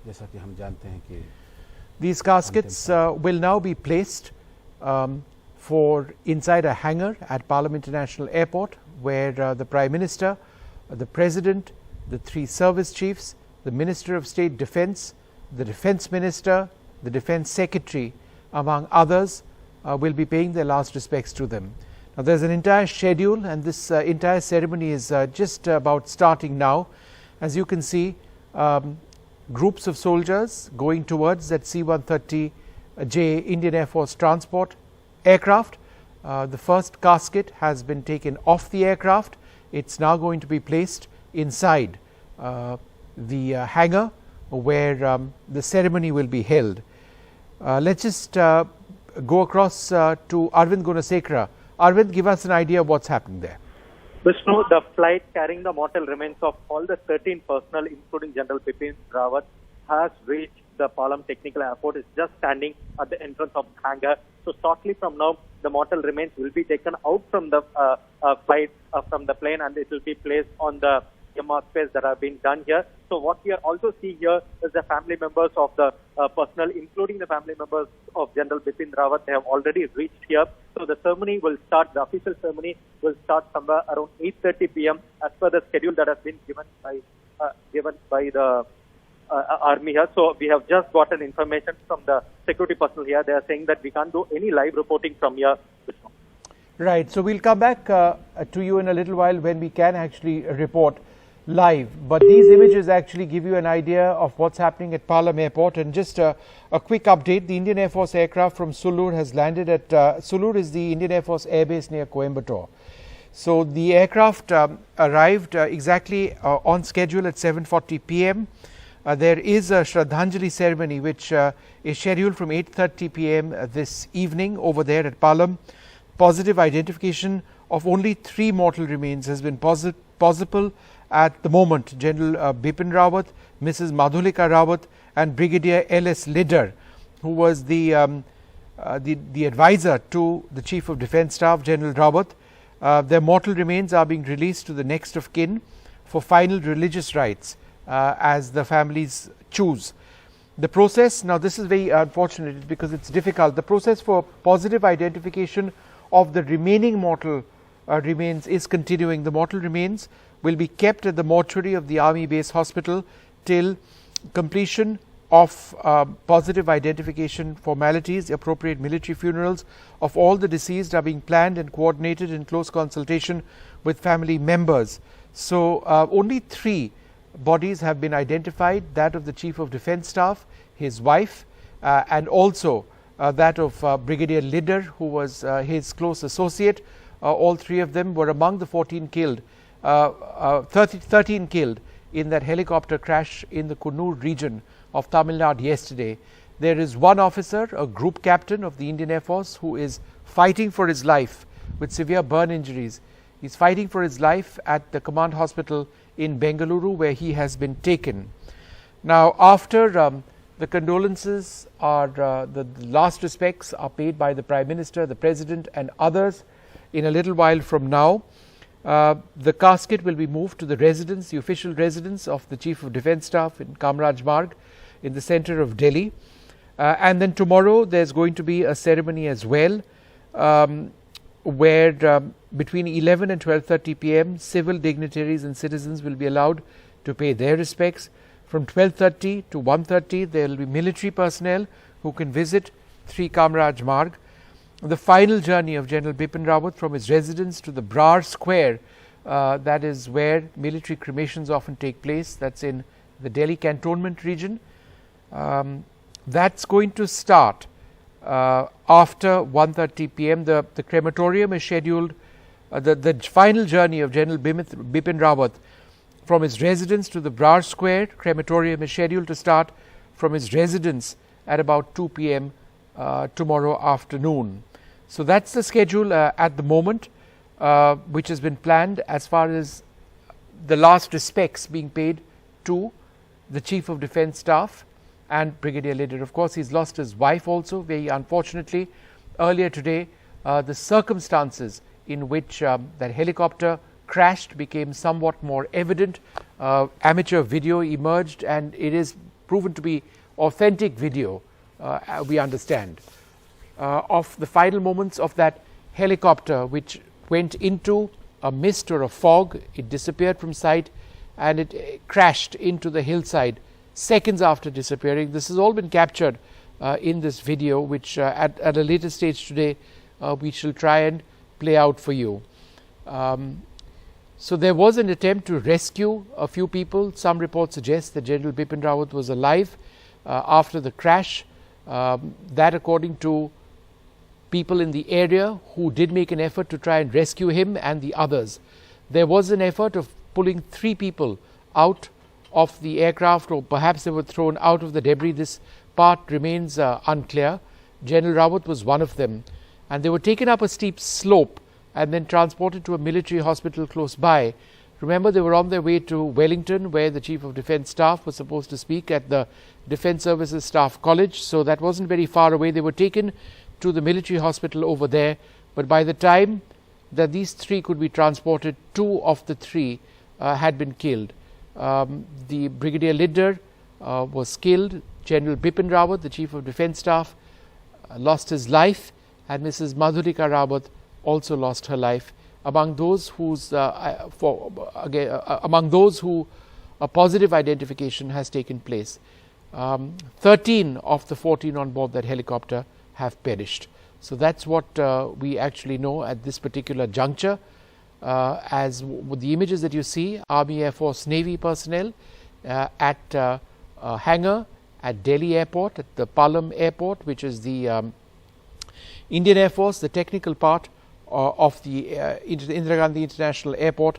जैसा कि हम जानते हैं कि these caskets will now be placed for inside a hangar at Palam International Airport, where the Prime Minister, the President, the 3 service chiefs, the Minister of State Defence, the Defence Minister, the Defence Secretary, among others, will be paying their last respects to them. Now, there's an entire schedule, and this entire ceremony is just about starting now. As you can see, groups of soldiers going towards that C130-J Indian Air Force transport aircraft. The first casket has been taken off the aircraft. It's now going to be placed inside the hangar where the ceremony will be held. Let's just go across to Arvind Gunasekara. Arvind, give us an idea of what's happening there. Vishnu, the flight carrying the mortal remains of all the 13 personnel, including General Bipin Rawat, has reached the Palam Technical Airport. It's just standing at the entrance of the hangar. So shortly from now, the mortal remains will be taken out from the flight, from the plane, and it will be placed on the MR space that have been done here. So what we are also seeing here is the family members of the personnel, including the family members of General Bipin Rawat. They have already reached here. So the ceremony will start, the official ceremony will start somewhere around 8:30 p.m. as per the schedule that has been given by the army here. So we have just gotten information from the security personnel here. They are saying that we can't do any live reporting from here. Right. So we'll come back to you in a little while when we can actually report live. But these images actually give you an idea of what's happening at Palam Airport. And just a quick update, the Indian Air Force aircraft from Sulur has landed at, Sulur is the Indian Air Force airbase near Coimbatore. So the aircraft arrived exactly on schedule at 7:40 p.m. There is a Shraddhanjali ceremony which is scheduled from 8:30 p.m. This evening over there at Palam. Positive identification of only 3 mortal remains has been possible at the moment. General Bipin Rawat, Mrs. Madhulika Rawat, and Brigadier L.S. Lidder, who was the advisor to the Chief of Defence Staff, General Rawat. Their mortal remains are being released to the next of kin for final religious rites as the families choose. The process, now this is very unfortunate because it's difficult. The process for positive identification of the remaining mortal remains is continuing. The mortal remains will be kept at the mortuary of the Army Base Hospital till completion of positive identification formalities. The appropriate military funerals of all the deceased are being planned and coordinated in close consultation with family members. So only 3 bodies have been identified, that of the Chief of Defence Staff, his wife, and also that of Brigadier Lidder, who was his close associate. All 3 of them were among the 14 killed, 13 killed in that helicopter crash in the Kannur region of Tamil Nadu yesterday. There is one officer, a group captain of the Indian Air Force, who is fighting for his life with severe burn injuries. He is fighting for his life at the command hospital in Bengaluru, where he has been taken. Now, after the condolences are the last respects are paid by the Prime Minister, the President, and others in a little while from now, the casket will be moved to the residence, the official residence of the Chief of Defence Staff in Kamraj Marg in the centre of Delhi. And then tomorrow there's going to be a ceremony as well, where between 11 and 12:30 p.m. civil dignitaries and citizens will be allowed to pay their respects. From 12:30 to 1:30 there will be military personnel who can visit 3 Kamraj Marg. The final journey of General Bipin Rawat from his residence to the Brar Square, that is where military cremations often take place, that's in the Delhi cantonment region. That's going to start after 1:30 p.m. The crematorium is scheduled, the final journey of General Bipin Rawat from his residence to the Brar Square crematorium is scheduled to start from his residence at about 2 p.m. Tomorrow afternoon. So that's the schedule at the moment, which has been planned as far as the last respects being paid to the Chief of Defence Staff and Brigadier Lidder. Of course, he's lost his wife also, very unfortunately. Earlier today, the circumstances in which that helicopter crashed became somewhat more evident. Amateur video emerged, and it is proven to be authentic video, we understand, of the final moments of that helicopter which went into a mist or a fog. It disappeared from sight and it crashed into the hillside seconds after disappearing. This has all been captured in this video, which at a later stage today we shall try and play out for you. So there was an attempt to rescue a few people. Some reports suggest that General Bipin Rawat was alive after the crash. That, according to people in the area who did make an effort to try and rescue him and the others. There was an effort of pulling 3 people out of the aircraft, or perhaps they were thrown out of the debris. This part remains unclear. General Rawat was one of them, and they were taken up a steep slope and then transported to a military hospital close by. Remember, they were on their way to Wellington, where the Chief of Defence Staff was supposed to speak at the Defence Services Staff College, so that wasn't very far away. They were taken to the military hospital over there, but by the time that these 3 could be transported, 2 of the 3 had been killed. The brigadier leader was killed. General Bipin Rawat, the Chief of Defence Staff, lost his life, and Mrs. Madhurika Rawat also lost her life. Among those whose among those who a positive identification has taken place, 13 of the 14 on board that helicopter have perished. So that's what we actually know at this particular juncture. As with the images that you see, Army, Air Force, Navy personnel at a hangar at Delhi Airport, at the Palam Airport, which is the Indian Air Force, the technical part of the Indira Gandhi International Airport,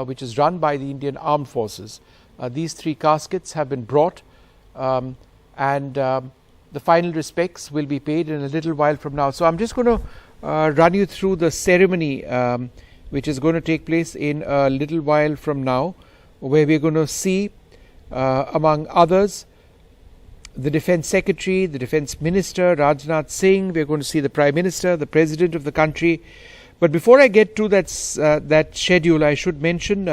which is run by the Indian Armed Forces. These 3 caskets have been brought, and the final respects will be paid in a little while from now. So I'm just going to run you through the ceremony which is going to take place in a little while from now, where we're going to see, among others, the Defence Secretary, the Defence Minister, Rajnath Singh. We're going to see the Prime Minister, the President of the country. But before I get to that schedule, I should mention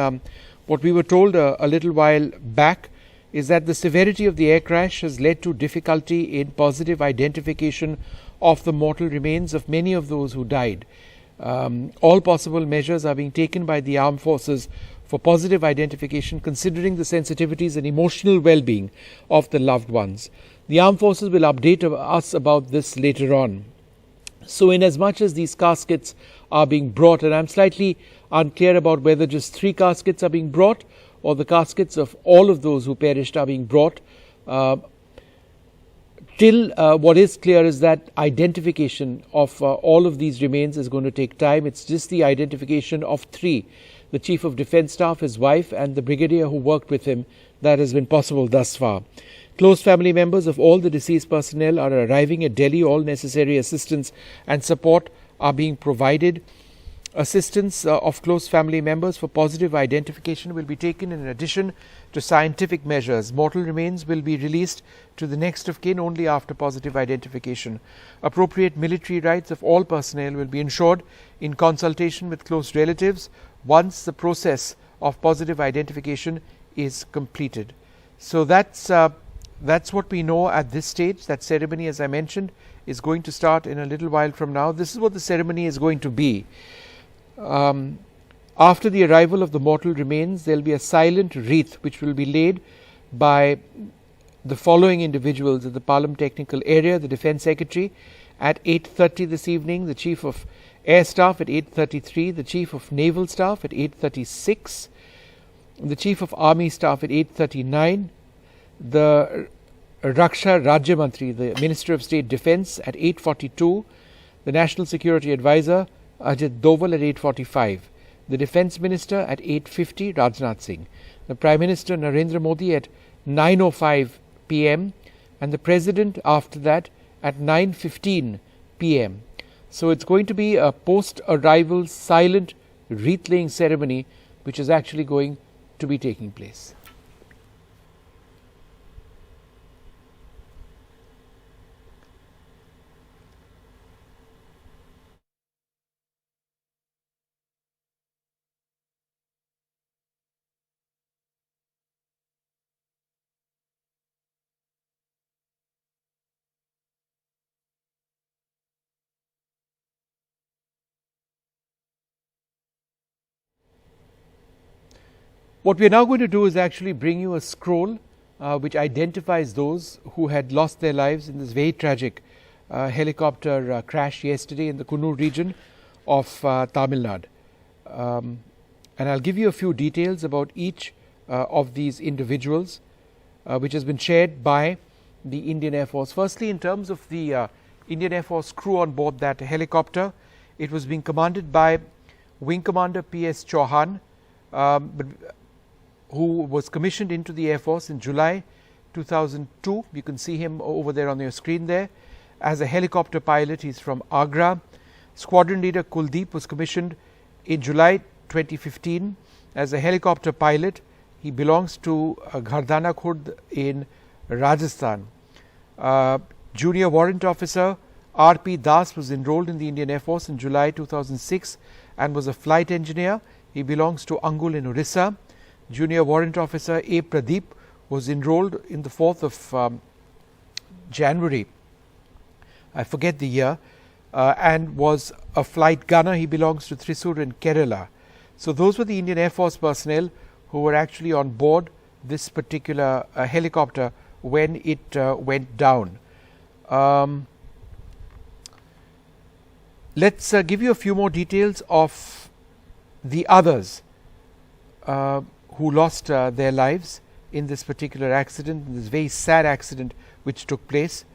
what we were told a little while back, is that the severity of the air crash has led to difficulty in positive identification of the mortal remains of many of those who died. All possible measures are being taken by the armed forces for positive identification, considering the sensitivities and emotional well-being of the loved ones. The armed forces will update us about this later on. So in as much as these caskets are being brought, and I'm slightly unclear about whether just 3 caskets are being brought or the caskets of all of those who perished are being brought, till what is clear is that identification of all of these remains is going to take time. It's just the identification of 3, the Chief of Defence Staff, his wife, and the brigadier who worked with him, that has been possible thus far. Close family members of all the deceased personnel are arriving at Delhi. All necessary assistance and support are being provided. Assistance of close family members for positive identification will be taken in addition to scientific measures. Mortal remains will be released to the next of kin only after positive identification. Appropriate military rights of all personnel will be ensured in consultation with close relatives once the process of positive identification is completed. So that's what we know at this stage. That ceremony, as I mentioned, is going to start in a little while from now. This is what the ceremony is going to be. After the arrival of the mortal remains, there will be a silent wreath which will be laid by the following individuals at the Palam Technical Area: the Defence Secretary at 8:30 this evening, the Chief of Air Staff at 8:33, the Chief of Naval Staff at 8:36, the Chief of Army Staff at 8:39, the Raksha Rajya Mantri, the Minister of State Defence, at 8:42, the National Security Advisor Ajit Doval at 8:45, the Defence Minister at 8:50, Rajnath Singh, the Prime Minister Narendra Modi at 9:05 p.m. and the President after that at 9:15 p.m. So it's going to be a post-arrival silent wreath-laying ceremony which is actually going to be taking place. What we are now going to do is actually bring you a scroll which identifies those who had lost their lives in this very tragic helicopter crash yesterday in the Kannur region of Tamil Nadu. And I'll give you a few details about each of these individuals, which has been shared by the Indian Air Force. Firstly, in terms of the Indian Air Force crew on board that helicopter, it was being commanded by Wing Commander P.S. Chauhan, who was commissioned into the Air Force in July 2002. You can see him over there on your screen there. As a helicopter pilot, he's from Agra. Squadron leader Kuldeep was commissioned in July 2015 as a helicopter pilot. He belongs to Ghardana Khurd in Rajasthan. Junior warrant officer R.P. Das was enrolled in the Indian Air Force in July 2006 and was a flight engineer. He belongs to Angul in Orissa. Junior warrant officer A. Pradeep was enrolled in the 4th of January, I forget the year, and was a flight gunner. He belongs to Thrissur in Kerala. So those were the Indian Air Force personnel who were actually on board this particular helicopter when it went down. Let's give you a few more details of the others who lost their lives in this particular accident, in this very sad accident which took place.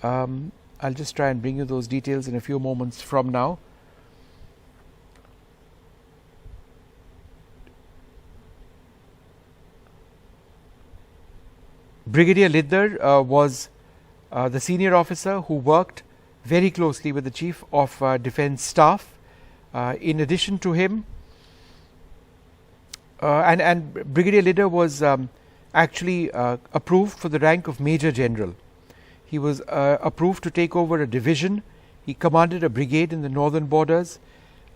I'll just try and bring you those details in a few moments from now. Brigadier Liddar was the senior officer who worked very closely with the Chief of Defence Staff. In addition to him, and Brigadier Liddar was actually approved for the rank of Major General. He was approved to take over a division. He commanded a brigade in the northern borders.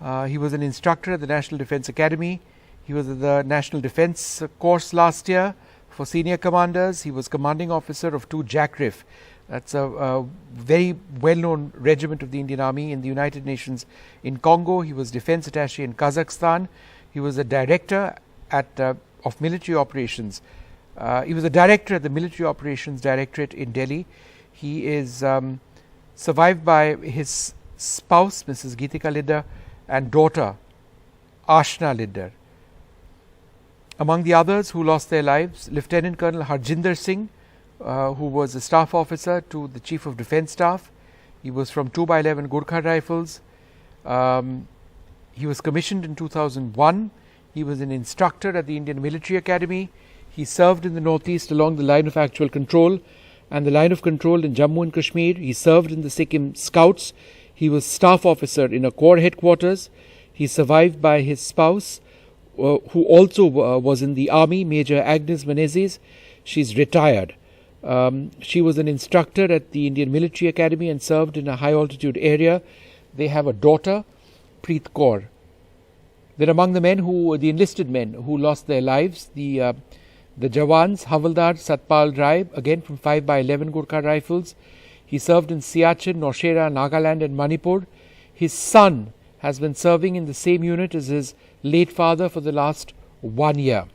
He was an instructor at the National Defence Academy. He was at the National Defence course last year for senior commanders. He was commanding officer of 2 JACRIF. That's a very well-known regiment of the Indian Army in the United Nations in Congo. He was defence attaché in Kazakhstan. He was a director of military operations. He was a director at the Military Operations Directorate in Delhi. He is survived by his spouse, Mrs. Geetika Liddar, and daughter, Ashna Liddar. Among the others who lost their lives, Lieutenant Colonel Harjinder Singh, who was a staff officer to the Chief of Defence Staff. He was from 2x11 Gurkha Rifles. He was commissioned in 2001. He was an instructor at the Indian Military Academy. He served in the northeast along the line of actual control and the line of control in Jammu and Kashmir. He served in the Sikkim Scouts. He was staff officer in a corps headquarters. He is survived by his spouse, who also was in the army, Major Agnes Menezes. She is retired. She was an instructor at the Indian Military Academy and served in a high altitude area. They have a daughter, Preet Kaur. Then among the men the enlisted men who lost their lives, the Jawans, Havaldar Satpal Rai, again from 5x11 Gurkha Rifles. He served in Siachen, Nowshera, Nagaland and Manipur. His son has been serving in the same unit as his late father for the last 1 year.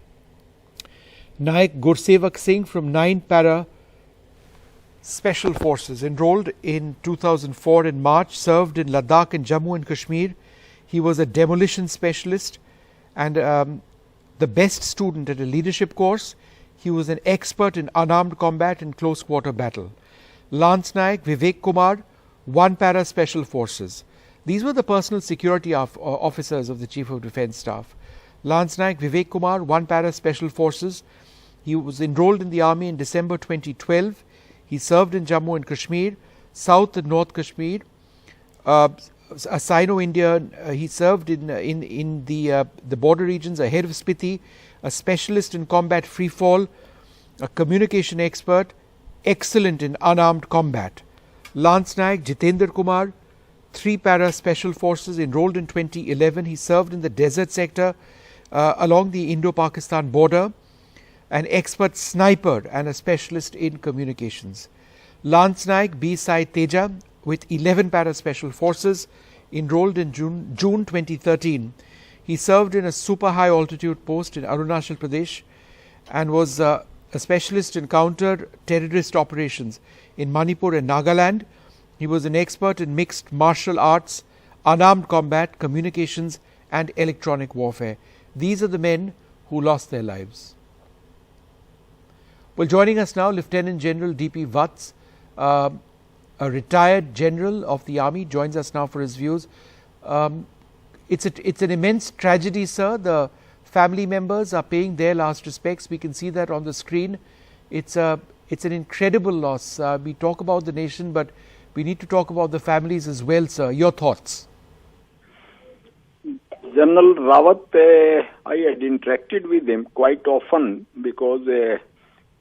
Naik Gursevak Singh from 9 Para Special Forces, enrolled in 2004 in March, served in Ladakh and Jammu and Kashmir. He was a demolition specialist and the best student at a leadership course. He was an expert in unarmed combat and close quarter battle. Lance Naik Vivek Kumar, 1 Para Special Forces. These were the personal security officers of the Chief of Defence Staff. Lance Naik Vivek Kumar, 1 Para Special Forces. He was enrolled in the army in December 2012. He served in Jammu and Kashmir, South and North Kashmir. A Sino-Indian, he served in the border regions ahead of Spiti, a specialist in combat free fall, a communication expert, excellent in unarmed combat. Lance Naik Jitendra Kumar, 3 Para Special Forces, enrolled in 2011. He served in the desert sector along the Indo-Pakistan border, an expert sniper and a specialist in communications. Lance Naik B. Sai Teja with 11 Para Special Forces, enrolled in June 2013. He served in a super high altitude post in Arunachal Pradesh and was a specialist in counter-terrorist operations in Manipur and Nagaland. He was an expert in mixed martial arts, unarmed combat, communications and electronic warfare. These are the men who lost their lives. Well, joining us now, Lieutenant General D.P. Vats, a retired general of the army, joins us now for his views. It's an immense tragedy, sir. The family members are paying their last respects. We can see that on the screen. It's an incredible loss. We talk about the nation, but we need to talk about the families as well, sir. Your thoughts? General Rawat, I had interacted with him quite often because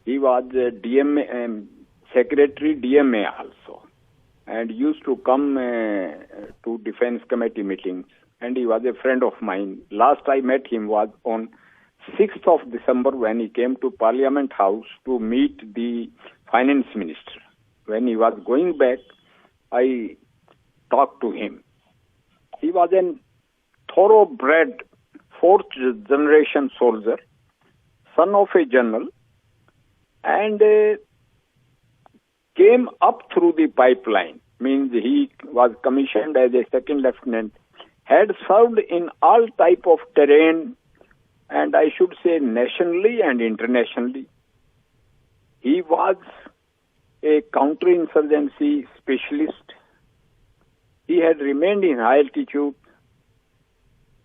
he was DMA, Secretary DMA also, and used to come to Defence Committee meetings, and he was a friend of mine. Last I met him was on 6th of December when he came to Parliament House to meet the Finance Minister. When he was going back, I talked to him. He was a thoroughbred fourth generation soldier, son of a general, and came up through the pipeline. Means he was commissioned as a second lieutenant, had served in all type of terrain, and I should say nationally and internationally. He was a counterinsurgency specialist. He had remained in high altitude,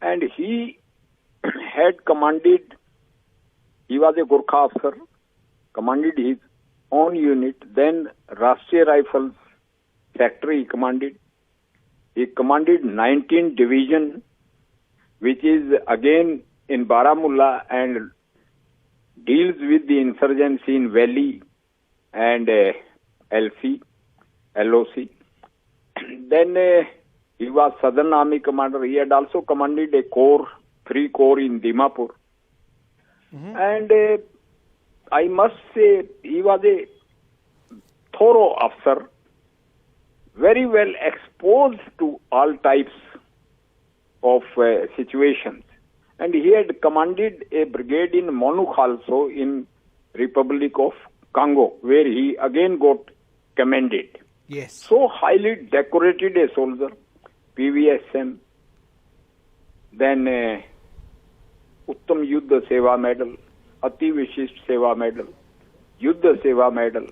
and he had commanded, he was a Gurkha officer, commanded his own unit, then Rashtriya Rifles Factory he commanded. He commanded 19 Division, which is again in Baramulla and deals with the insurgency in Valley and LOC. Then he was Southern Army Commander. He had also commanded a corps, 3 corps in Dimapur. And I must say he was a thorough officer, very well exposed to all types of situations. And he had commanded a brigade in Monuk also in Republic of Congo, where he again got commended. Yes. So highly decorated a soldier, PVSM, then Uttam Yuddha Seva Medal, Ati Vishisht Seva Medal, Yuddha Seva Medal,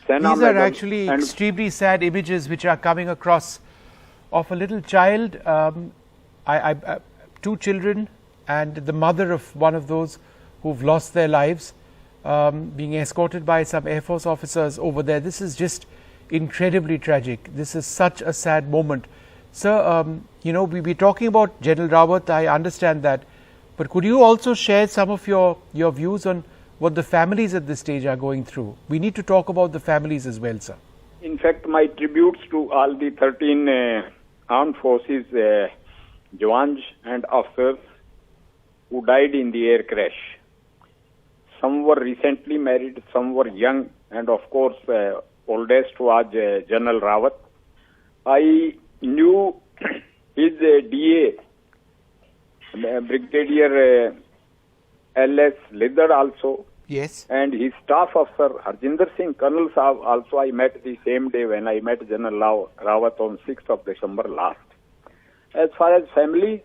Sena These Medal, are actually extremely sad images which are coming across of a little child, 2 children and the mother of one of those who've lost their lives, being escorted by some Air Force officers over there. This is just incredibly tragic. This is such a sad moment. Sir, we're talking about General Rawat, I understand that, but could you also share some of your views on what the families at this stage are going through? We need to talk about the families as well, sir. In fact, my tributes to all the 13 armed forces, Jawans and officers who died in the air crash. Some were recently married, some were young, and of course, oldest was General Rawat. I knew his DA, Brigadier LS Lidar also. Yes. And his staff officer, Harjinder Singh, Colonel Saab, also I met the same day when I met General Rawat on 6th of December last. As far as families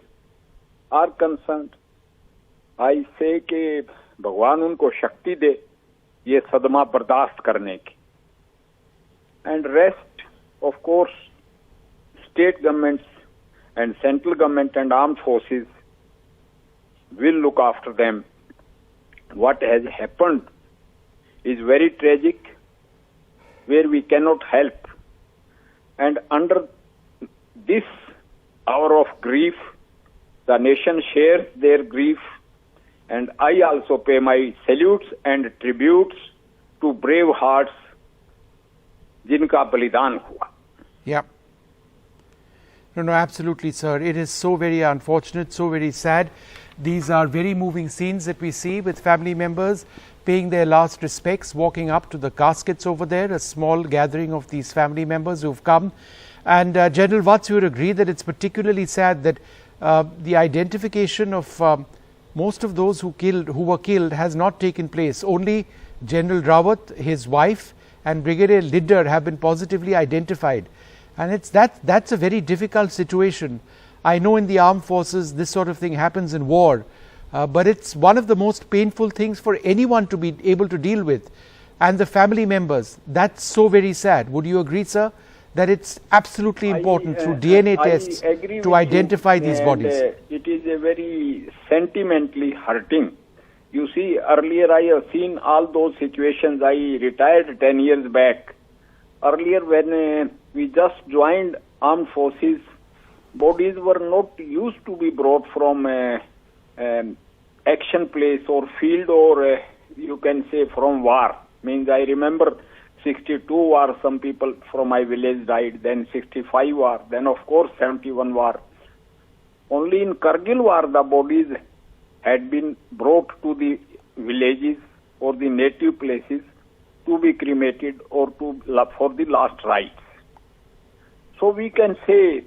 are concerned, I say कि भगवान उनको शक्ति दे ये सदमा बर्दाश्त करने की. And rest, of course, state governments and central government and armed forces will look after them. What has happened is very tragic, where we cannot help. And under this hour of grief, the nation shares their grief, and I also pay my salutes and tributes to brave hearts जिनका बलिदान हुआ. Yeah. No, absolutely, sir. It is so very unfortunate, so very sad. These are very moving scenes that we see with family members paying their last respects, walking up to the caskets over there, a small gathering of these family members who've come. And General Vats, you would agree that it's particularly sad that the identification of most of those who were killed has not taken place. Only General Rawat, his wife, and Brigadier Liddar have been positively identified, and that's a very difficult situation. I know in the armed forces this sort of thing happens in war, but it's one of the most painful things for anyone to be able to deal with, and the family members. That's so very sad. Would you agree, sir, that it's absolutely important through DNA tests to identify these bodies? It is a very sentimentally hurting. You see, earlier I have seen all those situations. I retired 10 years back. Earlier when we just joined armed forces, bodies were not used to be brought from action place or field, or you can say from war. Means I remember 62 war, some people from my village died, then 65 war, then of course 71 war. Only in Kargil war the bodies had been brought to the villages or the native places to be cremated or for the last rites. So we can say,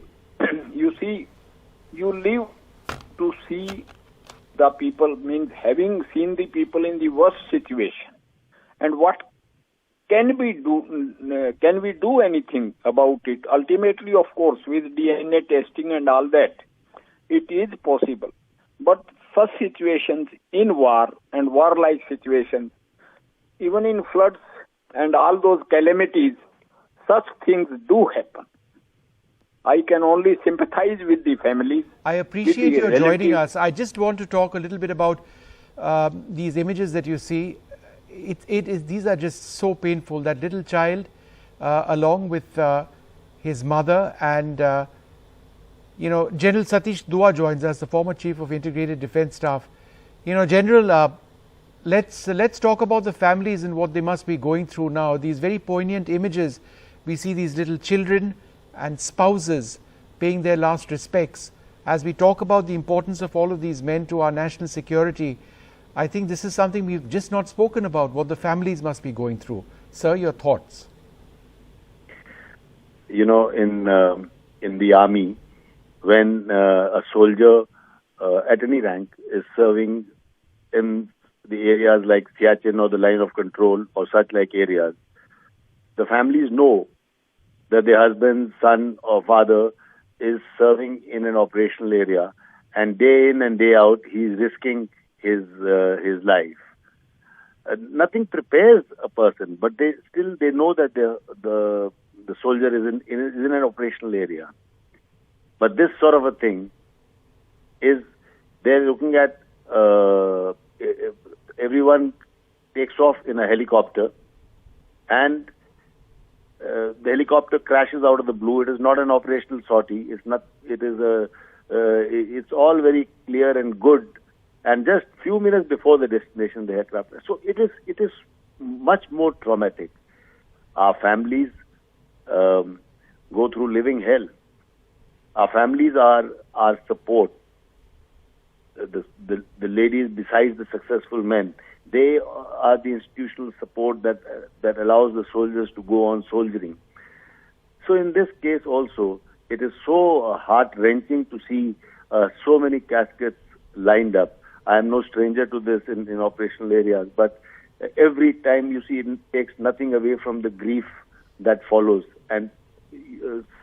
you see, you live to see the people, means having seen the people in the worst situation. And what can we do anything about it? Ultimately, of course, with DNA testing and all that, it is possible. But such situations in war and warlike situations, even in floods and all those calamities, such things do happen. I can only sympathize with the families. I appreciate your joining us. I just want to talk a little bit about these images that you see. These are just so painful. That little child, along with his mother, and General Satish Dua joins us, the former Chief of Integrated Defence Staff. General, let's talk about the families and what they must be going through now. These very poignant images. We see these little children and spouses paying their last respects. As we talk about the importance of all of these men to our national security, I think this is something we've just not spoken about, what the families must be going through. Sir, your thoughts? In the army, when a soldier at any rank is serving in the areas like Siachen or the line of control or such like areas, the families know that their husband, son or father is serving in an operational area, and day in and day out he is risking his life. Nothing prepares a person, but they know that the soldier is in an operational area. But this sort of a thing is, they're looking at everyone takes off in a helicopter, and the helicopter crashes out of the blue. It is not an operational sortie. It's not. It is it's all very clear and good. And just few minutes before the destination, the aircraft. So it is much more traumatic. Our families go through living hell. Our families are our support. The ladies, besides the successful men, they are the institutional support that allows the soldiers to go on soldiering. So in this case also, it is so heart-wrenching to see so many caskets lined up. I am no stranger to this in operational areas, but every time you see, it takes nothing away from the grief that follows. And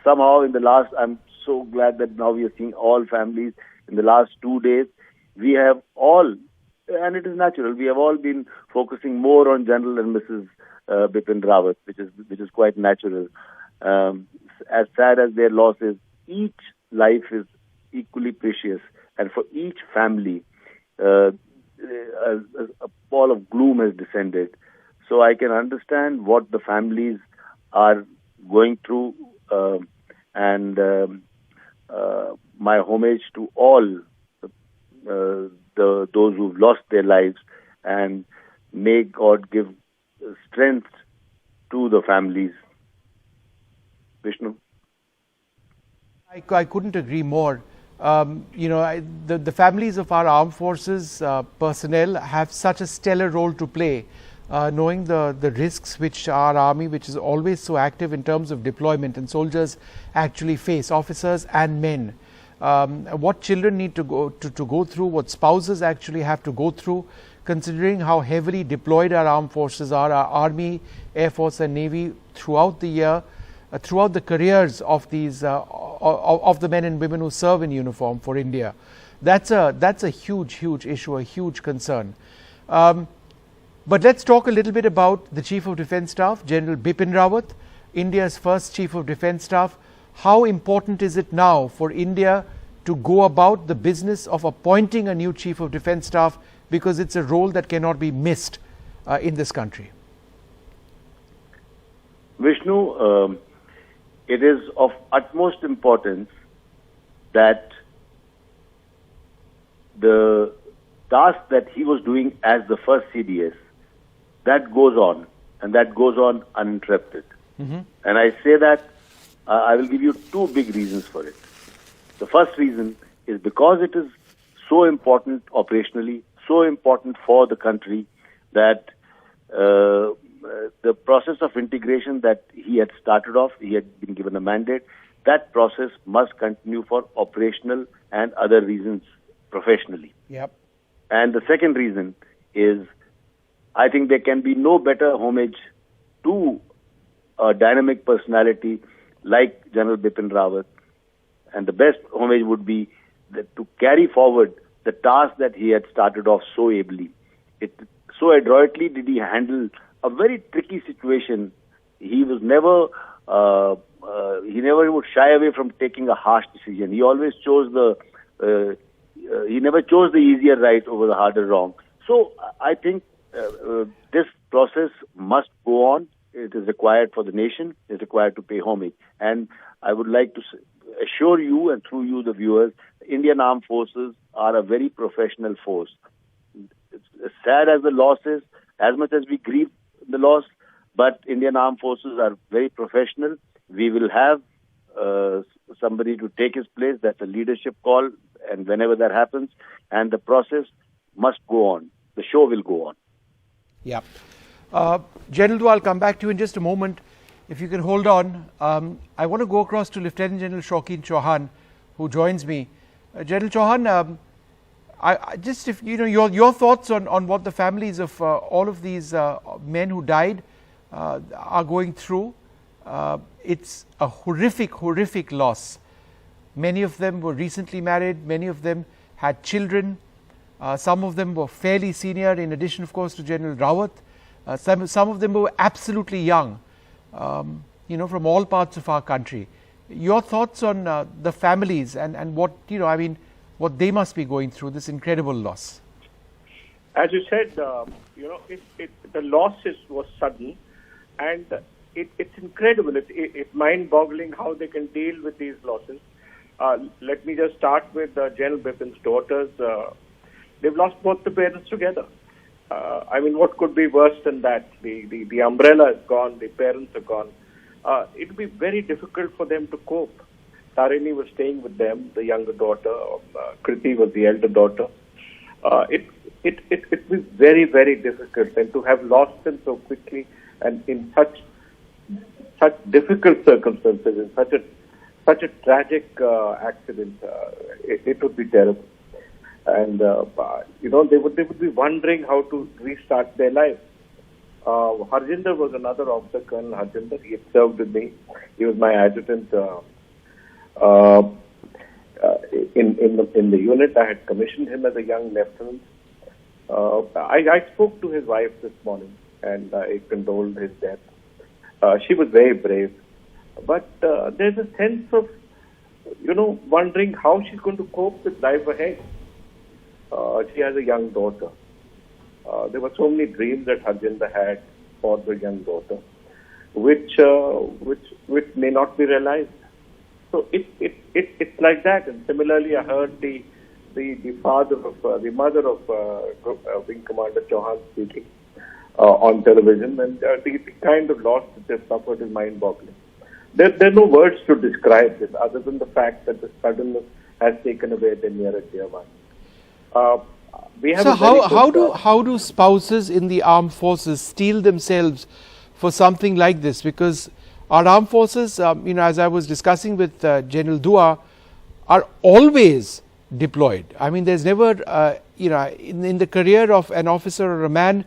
somehow I'm so glad that now we are seeing all families. In the last 2 days, we have all, and it is natural, we have all been focusing more on General and Mrs. Bipin Rawat, which is quite natural. As sad as their loss is, each life is equally precious, and for each family, a pall of gloom has descended. So I can understand what the families are going through, and my homage to all those who've lost their lives, and may God give strength to the families. Vishnu? I couldn't agree more. The families of our armed forces personnel have such a stellar role to play, knowing the risks which our army, which is always so active in terms of deployment, and soldiers actually face, officers and men. what children need to go through, what spouses actually have to go through, considering how heavily deployed our armed forces are, our Army, Air Force and Navy throughout the year, throughout the careers of these of the men and women who serve in uniform for India. That's a huge issue, a huge concern. But let's talk a little bit about the Chief of Defence Staff, General Bipin Rawat, India's first Chief of Defence Staff. How important is it now for India to go about the business of appointing a new Chief of Defence Staff, because it's a role that cannot be missed in this country? Vishnu, it is of utmost importance that the task that he was doing as the first CDS, that goes on, and that goes on uninterrupted. And I say that I will give you two big reasons for it. The first reason is because it is so important operationally, so important for the country, that the process of integration that he had started off, he had been given a mandate, that process must continue for operational and other reasons professionally. Yep. And the second reason is, I think there can be no better homage to a dynamic personality like General Bipin Rawat, and the best homage would be that to carry forward the task that he had started off so ably. So adroitly did he handle a very tricky situation. He was never he never would shy away from taking a harsh decision. He always chose he never chose the easier right over the harder wrong. So I think this process must go on. It is required for the nation. It is required to pay homage. And I would like to assure you, and through you the viewers, Indian Armed Forces are a very professional force. It's as sad as the loss is, as much as we grieve the loss, but Indian Armed Forces are very professional. We will have somebody to take his place. That's a leadership call, and whenever that happens, and the process must go on. The show will go on. Yeah. General Du, I'll come back to you in just a moment. If you can hold on, I want to go across to Lieutenant General Shaukin Chauhan, who joins me. General Chauhan, I just, if you know, your thoughts on what the families of all of these men who died are going through. It's a horrific loss. Many of them were recently married. Many of them had children. Some of them were fairly senior, in addition, of course, to General Rawat. Some of them were absolutely young, from all parts of our country. Your thoughts on the families and what, what they must be going through, this incredible loss? As you said, the loss was sudden, and it's incredible. It's mind-boggling how they can deal with these losses. Let me just start with General Bipin's daughters. They've lost both the parents together. What could be worse than that? The umbrella is gone, the parents are gone. It would be very difficult for them to cope. Tarini was staying with them, the younger daughter. Kriti was the elder daughter. It would be very, very difficult. And to have lost them so quickly and in such difficult circumstances, in such a tragic accident, it would be terrible. And they would be wondering how to restart their life. Harjinder was another officer, Colonel Harjinder. He had served with me. He was my adjutant in the unit. I had commissioned him as a young lieutenant. I spoke to his wife this morning, and I condoled his death. She was very brave, but there's a sense of wondering how she's going to cope with life ahead. She has a young daughter. There were so many dreams that Harjinder had for the young daughter, which may not be realized. So it's like that. And similarly, I heard the mother of Wing Commander Chauhan speaking on television, and the kind of loss that they've suffered is mind-boggling. There are no words to describe this other than the fact that the suddenness has taken away their near and dear one. So how do spouses in the armed forces steel themselves for something like this? Because our armed forces, as I was discussing with General Dua, are always deployed. I mean, there's never, in the career of an officer or a man,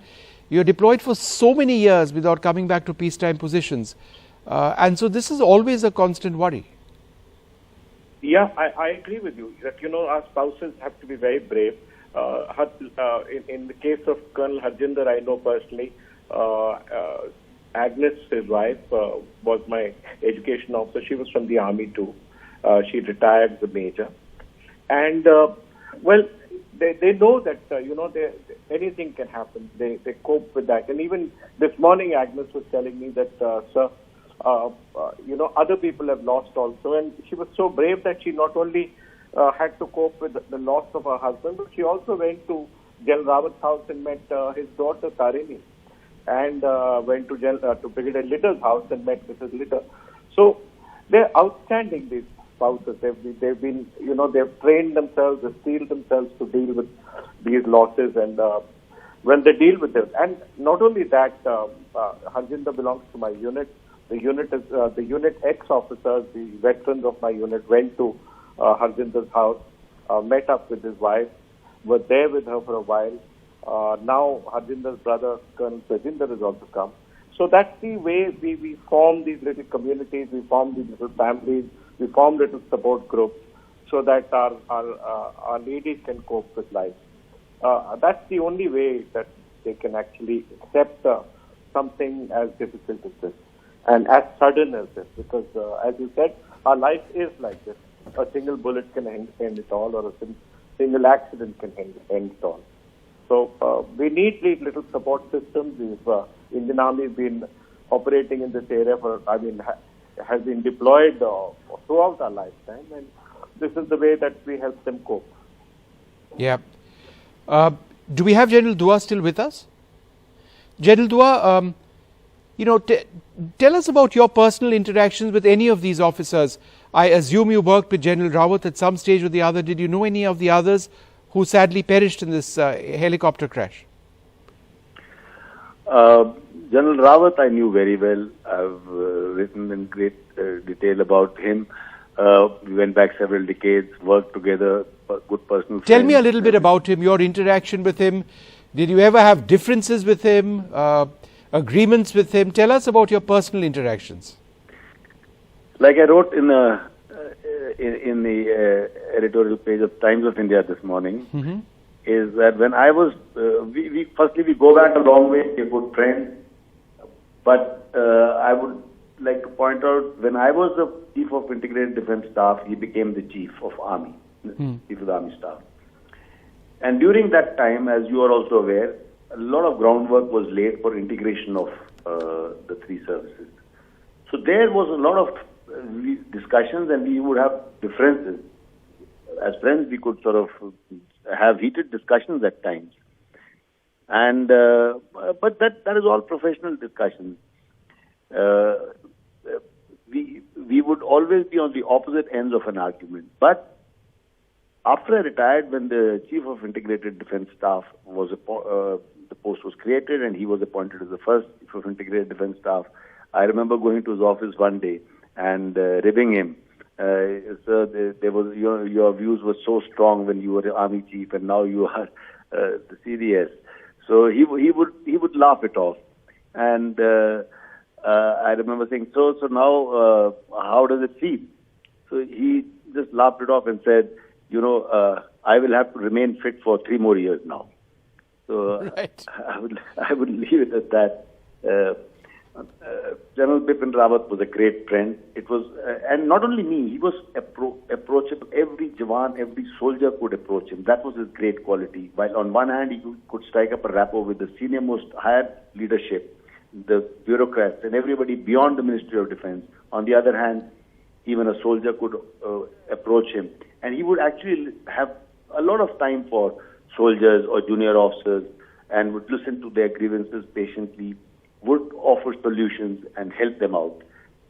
you're deployed for so many years without coming back to peacetime positions. And so this is always a constant worry. Yeah, I agree with you that, our spouses have to be very brave. In the case of Colonel Harjinder, I know personally, Agnes, his wife, was my education officer. She was from the army too. She retired as a major. And, they know that, anything can happen. They cope with that. And even this morning, Agnes was telling me that, sir, other people have lost also. And she was so brave that she not only had to cope with the loss of her husband, but she also went to General Rawat's house and met his daughter Tarini, and went to Brigadier Litter's house and met Mrs. Litter. So they're outstanding, these spouses. They've been, they've trained themselves, they've steeled themselves to deal with these losses, and when they deal with it. And not only that, Harjinder belongs to my unit. The unit is the unit ex-officers, the veterans of my unit went to Harjinder's house, met up with his wife, were there with her for a while. Now Harjinder's brother, Colonel Tejinder, has also come. So that's the way we form these little communities, we form these little families, we form little support groups so that our ladies can cope with life. That's the only way that they can actually accept something as difficult as this and as sudden as this, because as you said, our life is like this. A single bullet can end it all, or a single accident can end it all. So we need these little support systems. Indian Army has been operating in this area has been deployed throughout our lifetime, and this is the way that we help them cope. Yeah. Do we have General Dua still with us? General Dua, tell us about your personal interactions with any of these officers. I assume you worked with General Rawat at some stage or the other. Did you know any of the others who sadly perished in this helicopter crash? General Rawat I knew very well. I've written in great detail about him. We went back several decades, worked together, good personal friends. Tell me a little bit about him, your interaction with him. Did you ever have differences with him, agreements with him? Tell us about your personal interactions. Like I wrote in the editorial page of Times of India this morning, is that when I was, we go back a long way, we're good friends, but I would like to point out, when I was the Chief of Integrated Defence Staff, he became the Chief of Army, Chief of the Army Staff. And during that time, as you are also aware, a lot of groundwork was laid for integration of the three services. So there was a lot of discussions, and we would have differences. As friends, we could sort of have heated discussions at times. And but that is all professional discussions. We would always be on the opposite ends of an argument. But after I retired, when the Chief of Integrated Defence Staff was the post was created, and he was appointed as the first Chief of Integrated Defence Staff, I remember going to his office one day and ribbing him. So there was your views were so strong when you were the Army Chief, and now you are the CDS. So he would laugh it off, and I remember saying, so now how does it feel? So he just laughed it off and said, I will have to remain fit for 3 more years now. So right. I would leave it at that. General Bipin Rawat was a great friend. It was, and not only me, he was approachable. Every Jawan, every soldier could approach him. That was his great quality. While on one hand, he could strike up a rapport with the senior most higher leadership, the bureaucrats, and everybody beyond the Ministry of Defence. On the other hand, even a soldier could approach him. And he would actually have a lot of time for soldiers or junior officers, and would listen to their grievances patiently, would offer solutions and help them out.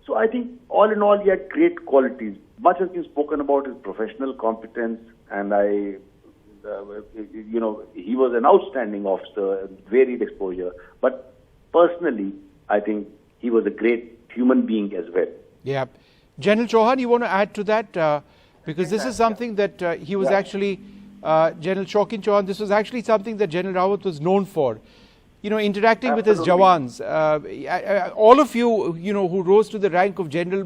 So I think all in all, he had great qualities. Much has been spoken about his professional competence, and he was an outstanding officer, varied exposure. But personally, I think he was a great human being as well. Yeah. General Chauhan, you want to add to that? Because this is something that he was actually, General Shaukin Chauhan, this was actually something that General Rawat was known for. You know, interacting with his Jawans. All of you, you know, who rose to the rank of General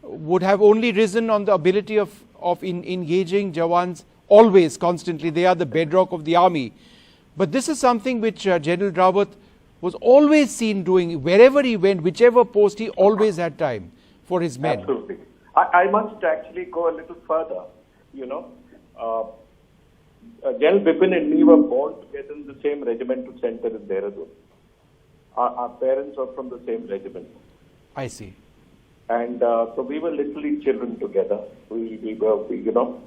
would have only risen on the ability of engaging Jawans always, constantly. They are the bedrock of the army. But this is something which General Rawat was always seen doing. Wherever he went, whichever post, he always had time for his men. Absolutely. I must actually go a little further. You know, Gen Bipin and me were born together in the same regimental center in Dehradun. Our parents were from the same regiment. I see. And so we were literally children together. We were, you know,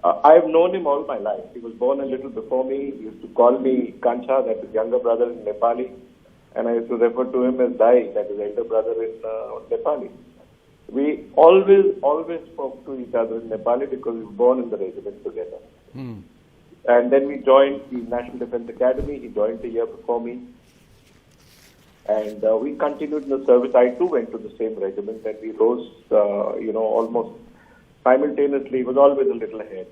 I've known him all my life. He was born a little before me. He used to call me Kancha, that is younger brother in Nepali. And I used to refer to him as Dai, that is elder brother in Nepali. We always spoke to each other in Nepali because we were born in the regiment together. And then we joined the National Defence Academy. He joined a year before me. And we continued in the service. I too went to the same regiment and we rose, you know, almost simultaneously. He was always a little ahead.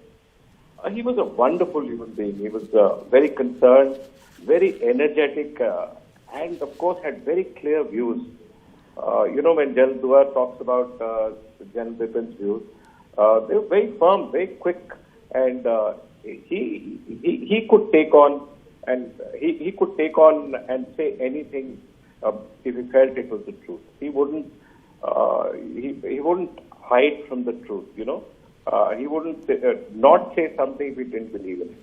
He was a wonderful human being. He was very concerned, very energetic, and of course had very clear views. You know, when General Dua talks about General Bipin's views, they were very firm, very quick, and he could take on he could take on and say anything if he felt it was the truth. He wouldn't hide from the truth. You know, he wouldn't not say something if he didn't believe in it.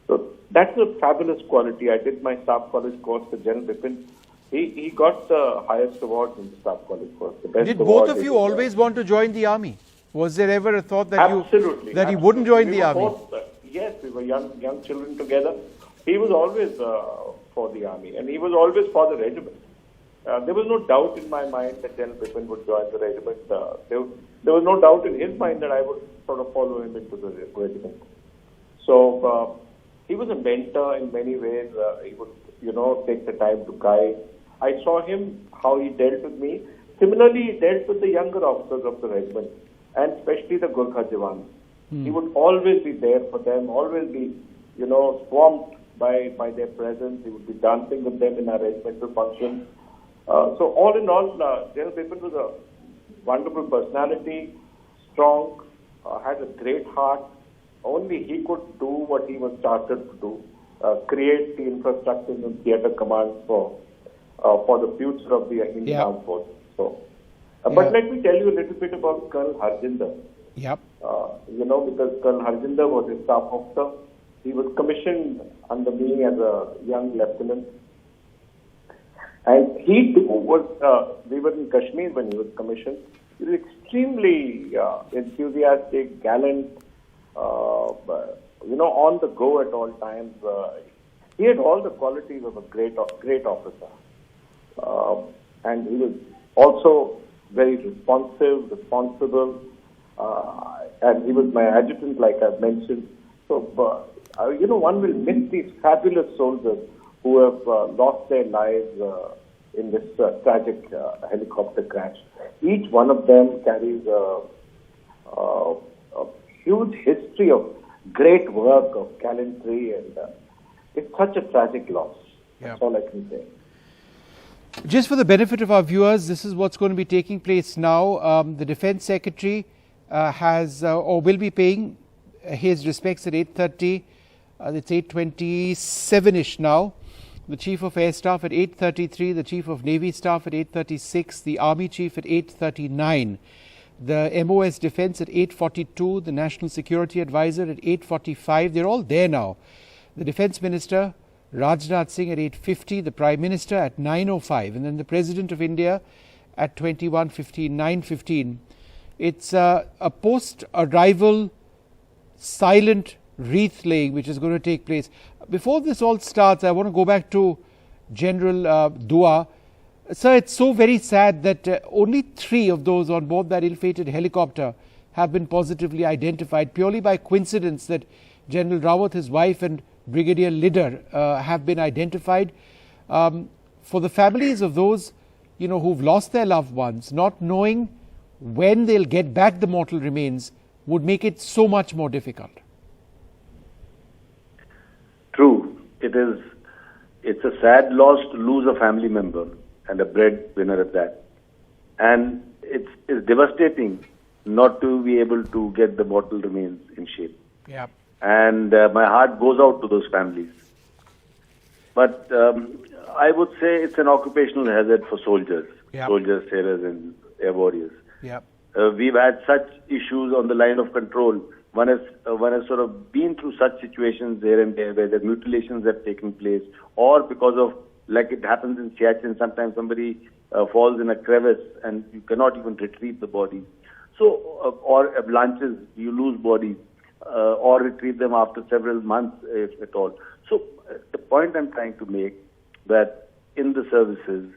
So that's a fabulous quality. I did my staff college course with General Bipin. He got the highest award in the staff college course. The best. Did both of you always want to join the army? Was there ever a thought that he wouldn't join the army? Both, yes, we were young children together. He was always for the army, and he was always for the regiment. There was no doubt in my mind that General Bipin would join the regiment. There was no doubt in his mind that I would sort of follow him into the regiment. So he was a mentor in many ways. He would, you know, take the time to guide. I saw him, how he dealt with me. Similarly, he dealt with the younger officers of the regiment, and especially the Gurkha Jawans. He would always be there for them, always be, you know, swamped by their presence. He would be dancing with them in our regimental functions. So all in all, General Bipin was a wonderful personality, strong, had a great heart. Only he could do what he was started to do, create the infrastructure and theatre commands for the future of the Indian Armed Forces. So, but let me tell you a little bit about Colonel Harjinder. Yep. You know, because Colonel Harjinder was his staff officer. He was commissioned under me as a young lieutenant. And he too was, we were in Kashmir when he was commissioned. He was extremely enthusiastic, gallant, you know, on the go at all times. He had all the qualities of a great officer. And he was also very responsible, and he was my adjutant, like I've mentioned. So, you know, one will miss these fabulous soldiers who have lost their lives in this tragic helicopter crash. Each one of them carries a huge history of great work, of gallantry, and it's such a tragic loss. That's all I can say. Just for the benefit of our viewers, this is what's going to be taking place now. The Defence Secretary has or will be paying his respects at 8:30. It's 8:27ish now. The Chief of Air Staff at 8:33. The Chief of Navy Staff at 8:36. The Army Chief at 8:39. The MOS Defence at 8:42. The National Security Advisor at 8:45. They're all there now. The Defence Minister Rajnath Singh at 8:50, the Prime Minister at 9:05, and then the President of India at 21:15, 9:15. It's a post-arrival silent wreath laying which is going to take place. Before this all starts, I want to go back to General Dua. Sir, it's so very sad that only 3 of those on board that ill-fated helicopter have been positively identified, purely by coincidence that General Rawat, his wife, and Brigadier Lider have been identified. For the families of those, you know, who've lost their loved ones, not knowing when they'll get back the mortal remains, would make it so much more difficult. True. It's a sad loss to lose a family member and a breadwinner at that. And it's devastating not to be able to get the mortal remains in shape. Yeah. And my heart goes out to those families. But I would say it's an occupational hazard for soldiers, soldiers, sailors, and air warriors. Yeah. We've had such issues on the line of control. One has sort of been through such situations here and there where the mutilations have taken place, or because of, like it happens in Siachen, sometimes somebody falls in a crevice and you cannot even retrieve the body. So, or avalanches, you lose bodies, or retrieve them after several months, if at all. So, the point I'm trying to make that in the services,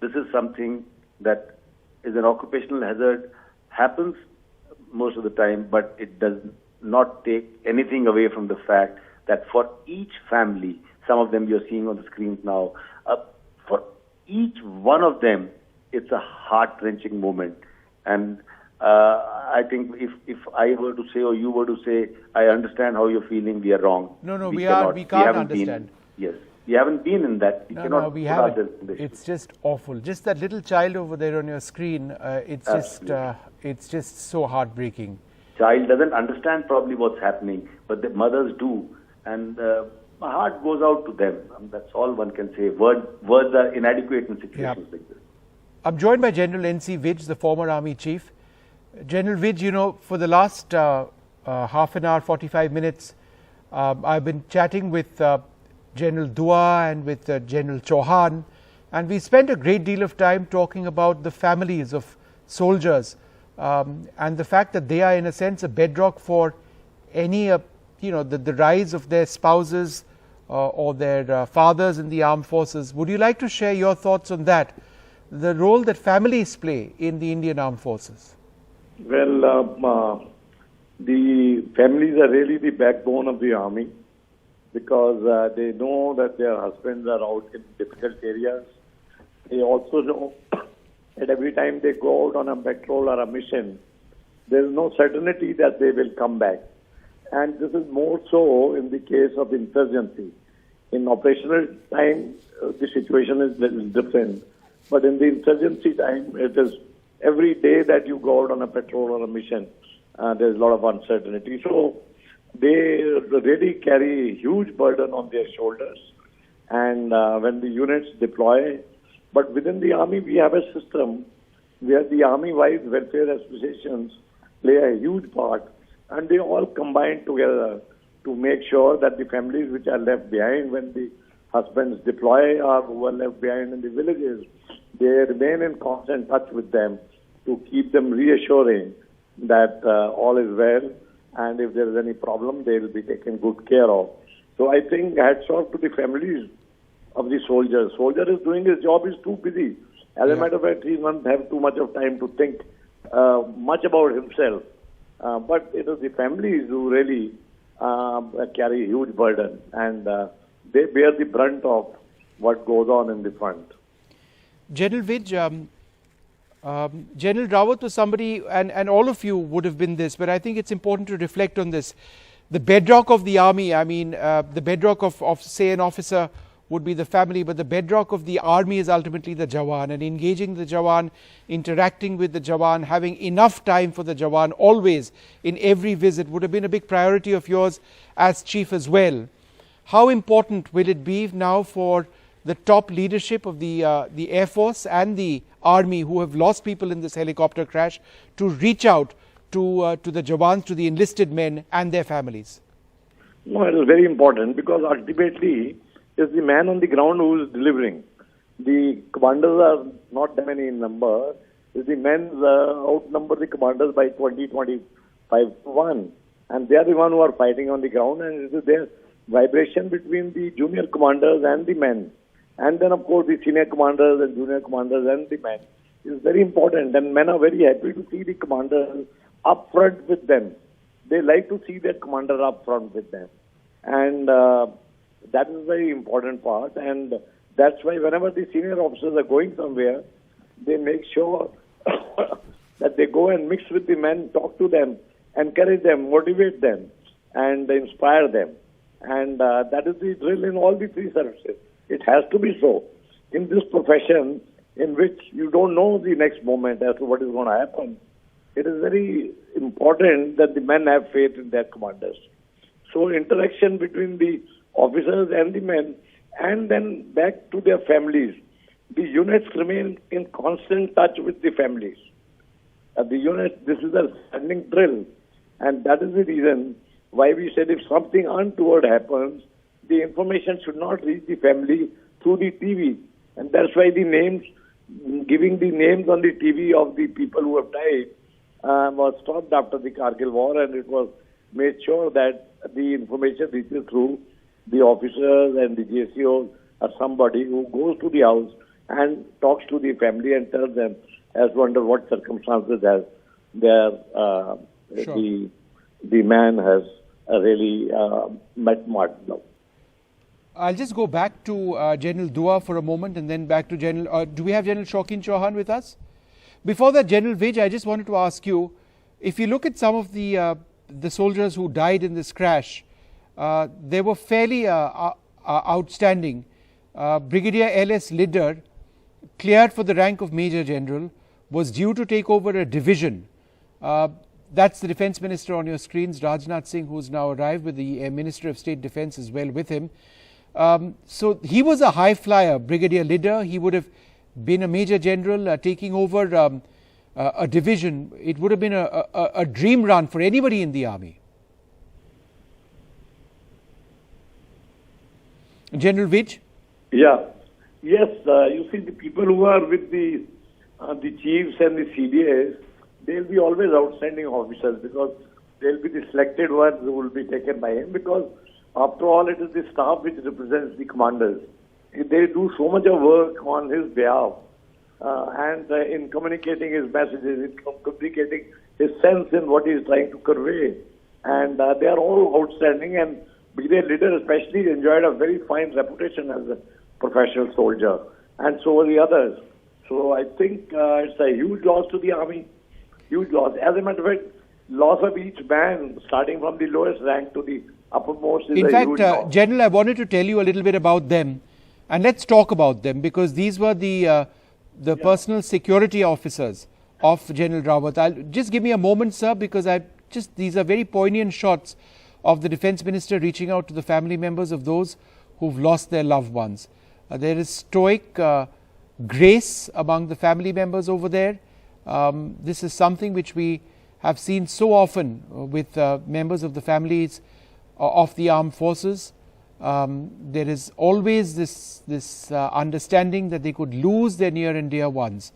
this is something that is an occupational hazard, happens most of the time, but it does not take anything away from the fact that for each family, some of them you're seeing on the screens now, for each one of them, it's a heart-wrenching moment. And I think if I were to say, or you were to say, I understand how you're feeling, we are wrong. No, we can't understand. Yes. We haven't been in that. We haven't. It's just awful. Just that little child over there on your screen, it's just so heartbreaking. Child doesn't understand probably what's happening, but the mothers do. And my heart goes out to them. That's all one can say. Words are inadequate in situations like this. I'm joined by General N.C. Vij, the former Army Chief. General Vij, for the last half an hour, 45 minutes, I've been chatting with General Dua and with General Chauhan, and we spent a great deal of time talking about the families of soldiers and the fact that they are in a sense a bedrock for any the rise of their spouses or their fathers in the armed forces. Would you like to share your thoughts on that, the role that families play in the Indian armed forces? Well, the families are really the backbone of the army, because they know that their husbands are out in difficult areas. They also know that every time they go out on a patrol or a mission, there is no certainty that they will come back. And this is more so in the case of insurgency. In operational time, the situation is little different. But in the insurgency time, it is every day that you go out on a patrol or a mission, there is a lot of uncertainty. So they really carry a huge burden on their shoulders. And when the units deploy, but within the army we have a system where the army-wide welfare associations play a huge part, and they all combine together to make sure that the families which are left behind when the husbands deploy or who are left behind in the villages, they remain in constant touch with them to keep them reassuring that all is well, and if there is any problem, they will be taken good care of. So I think hats off to the families of the soldiers. Soldier is doing his job, is too busy. As a matter of fact, he doesn't have too much of time to think much about himself. But it is the families who really carry a huge burden, and they bear the brunt of what goes on in the front. General Vij, General Rawat was somebody, and all of you would have been this, but I think it's important to reflect on this. The bedrock of the army, the bedrock of say an officer would be the family, but the bedrock of the army is ultimately the Jawan, and engaging the Jawan, interacting with the Jawan, having enough time for the Jawan always in every visit would have been a big priority of yours as Chief as well. How important will it be now for the top leadership of the Air Force and the Army, who have lost people in this helicopter crash, to reach out to the Jawans, to the enlisted men and their families? No, it is very important, because ultimately is the man on the ground who is delivering. The commanders are not that many in number. The men outnumber the commanders by 20-25 to 1. And they are the one who are fighting on the ground, and it is their vibration between the junior commanders and the men. And then, of course, the senior commanders and junior commanders and the men is very important. And men are very happy to see the commanders up front with them. They like to see their commander up front with them. And that is a very important part. And that's why whenever the senior officers are going somewhere, they make sure that they go and mix with the men, talk to them, encourage them, motivate them, and inspire them. And that is the drill in all the three services. It has to be so. In this profession, in which you don't know the next moment as to what is going to happen, it is very important that the men have faith in their commanders. So interaction between the officers and the men, and then back to their families. The units remain in constant touch with the families. The units, this is a standing drill, and that is the reason why we said if something untoward happens, the information should not reach the family through the TV. And that's why the names, giving the names on the TV of the people who have died was stopped after the Kargil war, and it was made sure that the information reaches through the officers and the JCOs or somebody who goes to the house and talks to the family and tells them as to under what circumstances has their the man has really met martyrdom. now. I'll just go back to General Dua for a moment and then back to General... do we have General Shaukin Chauhan with us? Before that, General Vij, I just wanted to ask you, if you look at some of the soldiers who died in this crash, they were fairly outstanding. Brigadier L.S. Lidder, cleared for the rank of Major General, was due to take over a division. That's the Defence Minister on your screens, Rajnath Singh, who's now arrived with the Minister of State Defence as well with him. So he was a high flyer, Brigadier Lidder. He would have been a Major General taking over a division. It would have been a dream run for anybody in the army. General Vij? Yeah. Yes, you see the people who are with the chiefs and the CDAs, they'll be always outstanding officers because they'll be the selected ones who will be taken by him, because after all it is the staff which represents the commanders. They do so much of work on his behalf and in communicating his messages, in communicating his sense in what he is trying to convey. And they are all outstanding, and Brigadier Lidder especially enjoyed a very fine reputation as a professional soldier, and so were the others. So I think it's a huge loss to the army, huge loss. As a matter of fact, loss of each man, starting from the lowest rank to the uppermost, is in a fact, huge loss. General, I wanted to tell you a little bit about them, and let's talk about them, because these were the personal security officers of General Rawat. Just give me a moment, sir, because these are very poignant shots of the Defence Minister reaching out to the family members of those who've lost their loved ones. There is stoic grace among the family members over there. This is something which we have seen so often with members of the families of the armed forces. There is always this understanding that they could lose their near and dear ones.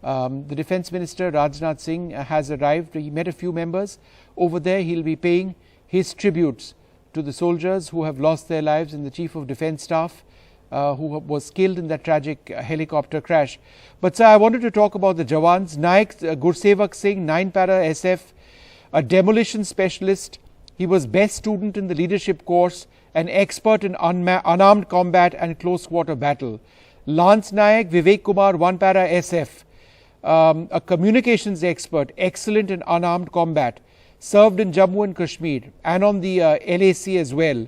The Defence Minister Rajnath Singh has arrived. He met a few members over there. He'll be paying his tributes to the soldiers who have lost their lives, and the Chief of Defence Staff who was killed in that tragic helicopter crash. But sir, I wanted to talk about the Jawans. Naik Gursevak Singh, 9 para SF, a demolition specialist. He was best student in the leadership course, an expert in unarmed combat and close quarter battle. Lance Naik Vivek Kumar, 1 para SF, a communications expert, excellent in unarmed combat, served in Jammu and Kashmir and on the LAC as well.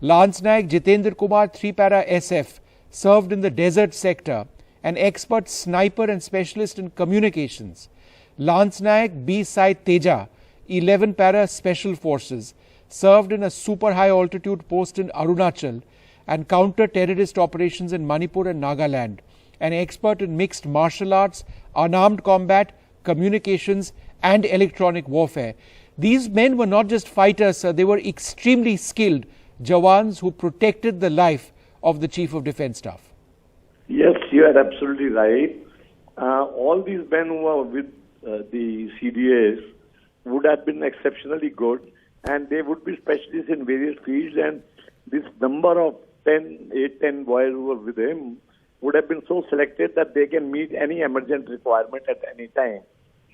Lance Naik Jitendra Kumar, 3 para SF, served in the desert sector, an expert sniper and specialist in communications. Lance Naik B. Sai Teja, 11 para Special Forces, served in a super high altitude post in Arunachal and counter-terrorist operations in Manipur and Nagaland, an expert in mixed martial arts, unarmed combat, communications and electronic warfare. These men were not just fighters, sir, they were extremely skilled Jawans who protected the life of the Chief of Defence Staff. Yes, you are absolutely right. All these men who are with the CDAs would have been exceptionally good, and they would be specialists in various fields, and this number of 10 boys who were with him would have been so selected that they can meet any emergent requirement at any time,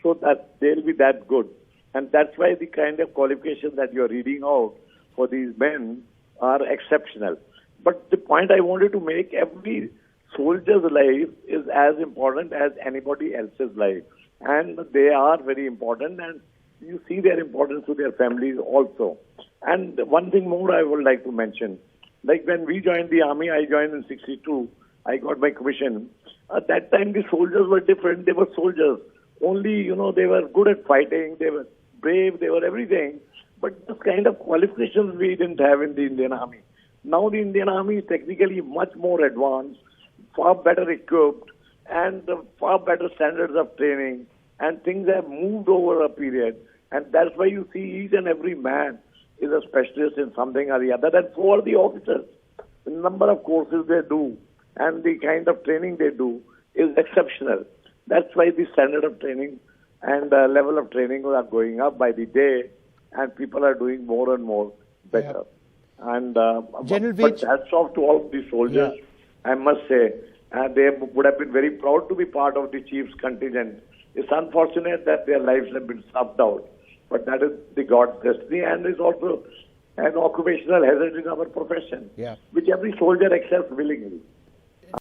so that they'll be that good. And that's why the kind of qualifications that you're reading out for these men are exceptional. But the point I wanted to make, every soldier's life is as important as anybody else's life, and they are very important, and you see their importance to their families also. And one thing more I would like to mention, like when we joined the army, I joined in 62, I got my commission. At that time, the soldiers were different. They were soldiers. Only, they were good at fighting. They were brave. They were everything. But this kind of qualifications we didn't have in the Indian Army. Now the Indian Army is technically much more advanced, far better equipped, and far better standards of training. And things have moved over a period. And that's why you see each and every man is a specialist in something or the other. And so are the officers. The number of courses they do and the kind of training they do is exceptional. That's why the standard of training and level of training are going up by the day, and people are doing more and more better. Yeah. And but hats off to all of the soldiers. Yeah. I must say, they would have been very proud to be part of the chief's contingent. It's unfortunate that their lives have been snuffed out, but that is the God's destiny, and is also an occupational hazard in our profession, which every soldier accepts willingly.